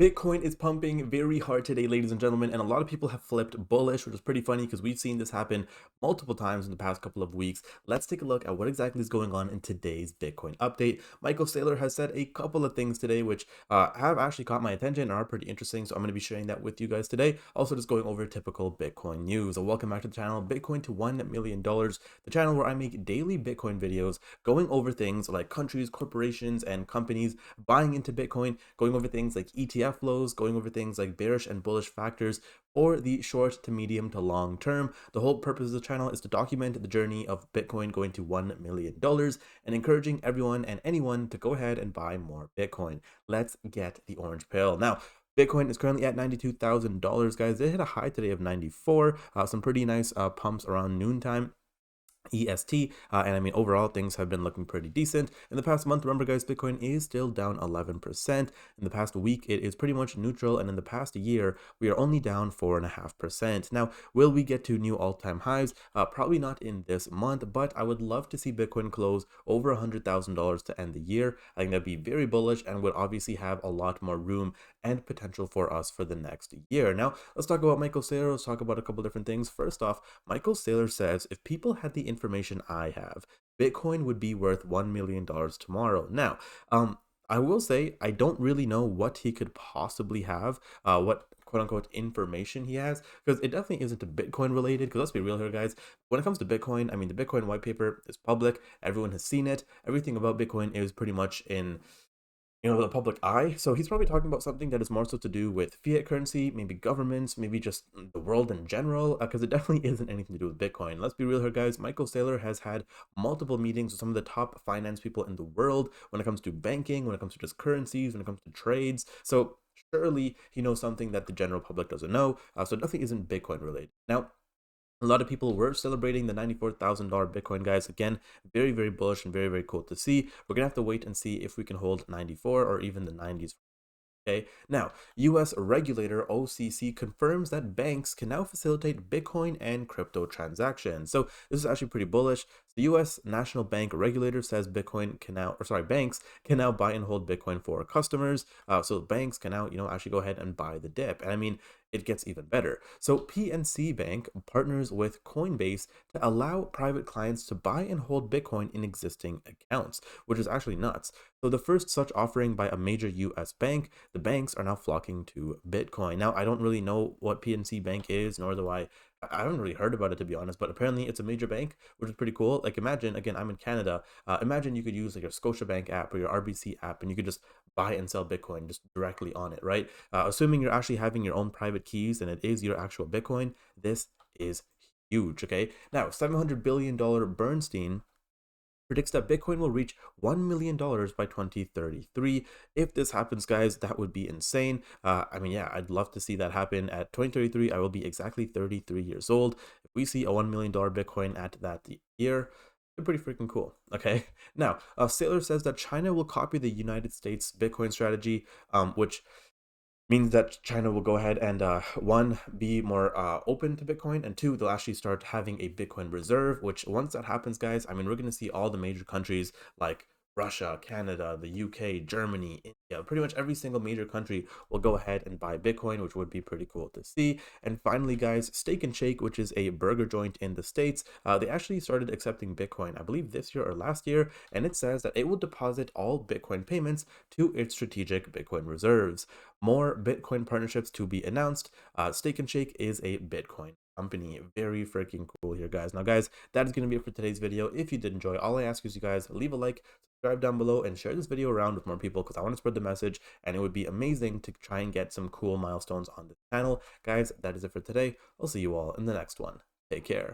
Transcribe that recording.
Bitcoin is pumping very hard today, ladies and gentlemen, and a lot of people have flipped bullish, which is pretty funny because we've seen this happen multiple times in the past couple of weeks. Let's take a look at what exactly is going on in today's Bitcoin update. Michael Saylor has said a couple of things today, which have actually caught my attention and are pretty interesting, so I'm going to be sharing that with you guys today. Also, just going over typical Bitcoin news. So welcome back to the channel, Bitcoin to $1 million, the channel where I make daily Bitcoin videos going over things like countries, corporations, and companies buying into Bitcoin, going over things like ETF flows, going over things like bearish and bullish factors for the short to medium to long term. The whole purpose of the channel is to document the journey of Bitcoin going to $1 million and encouraging everyone and anyone to go ahead and buy more Bitcoin. Let's get the orange pill. Now, Bitcoin is currently at $92,000, guys. They hit a high today of 94. Some pretty nice pumps around noontime EST, and I mean overall things have been looking pretty decent in the past month. Remember guys, Bitcoin is still down 11%. In the past week it is pretty much neutral, and in the past year we are only down 4.5%. Now, will we get to new all-time highs? Probably not in this month, but I would love to see Bitcoin close over $100,000 to end the year. I think that'd be very bullish and would obviously have a lot more room and potential for us for the next year. Now let's talk about Michael Saylor. Let's talk about a couple different things. First off, Michael Saylor says if people had the information I have, Bitcoin would be worth $1 million tomorrow. Now, I will say I don't really know what he could possibly have, what quote unquote information he has, because it definitely isn't Bitcoin related. Because let's be real here, guys. When it comes to Bitcoin, I mean, the Bitcoin white paper is public. Everyone has seen it. Everything about Bitcoin is pretty much in the public eye. So he's probably talking about something that is more so to do with fiat currency, maybe governments, maybe just the world in general, because it definitely isn't anything to do with Bitcoin. Let's be real here, guys. Michael Saylor has had multiple meetings with some of the top finance people in the world when it comes to banking, when it comes to just currencies, when it comes to trades. So surely he knows something that the general public doesn't know. So it definitely isn't Bitcoin related. Now, a lot of people were celebrating the $94,000 Bitcoin, guys. Again, very, very bullish and very, very cool to see. We're going to have to wait and see if we can hold 94 or even the 90s. Okay, now, US regulator OCC confirms that banks can now facilitate Bitcoin and crypto transactions. So this is actually pretty bullish. The US National Bank regulator says banks can now buy and hold Bitcoin for customers. So banks can now, actually go ahead and buy the dip. And I mean, it gets even better. So PNC Bank partners with Coinbase to allow private clients to buy and hold Bitcoin in existing accounts, which is actually nuts. So the first such offering by a major US bank, the banks are now flocking to Bitcoin. Now, I don't really know what PNC Bank is, nor do I haven't really heard about it, to be honest, but apparently it's a major bank, which is pretty cool. Like, imagine, again, I'm in Canada. Imagine you could use like your Scotiabank app or your RBC app, and you could just buy and sell Bitcoin just directly on it, right? Assuming you're actually having your own private keys and it is your actual Bitcoin, this is huge, okay? Now, $700 billion Bernstein predicts that Bitcoin will reach $1 million by 2033. If this happens, guys, that would be insane. I mean, yeah, I'd love to see that happen. At 2033, I will be exactly 33 years old. If we see a $1 million Bitcoin at that year, it's pretty freaking cool. Okay. Now, Saylor says that China will copy the United States Bitcoin strategy, which means that China will go ahead and one, be more open to Bitcoin, and two, they'll actually start having a Bitcoin reserve, which once that happens, guys, I mean, we're going to see all the major countries like Russia, Canada, the UK, Germany, India, pretty much every single major country will go ahead and buy Bitcoin, which would be pretty cool to see. And finally, guys, Steak and Shake, which is a burger joint in the States, they actually started accepting Bitcoin, I believe this year or last year, and it says that it will deposit all Bitcoin payments to its strategic Bitcoin reserves. More Bitcoin partnerships to be announced. Steak and Shake is a Bitcoin company. Very freaking cool here, guys. Now, guys, that is going to be it for today's video. If you did enjoy, all I ask is you guys leave a like, subscribe down below, and share this video around with more people because I want to spread the message, and it would be amazing to try and get some cool milestones on this channel. Guys, that is it for today. I'll see you all in the next one. Take care.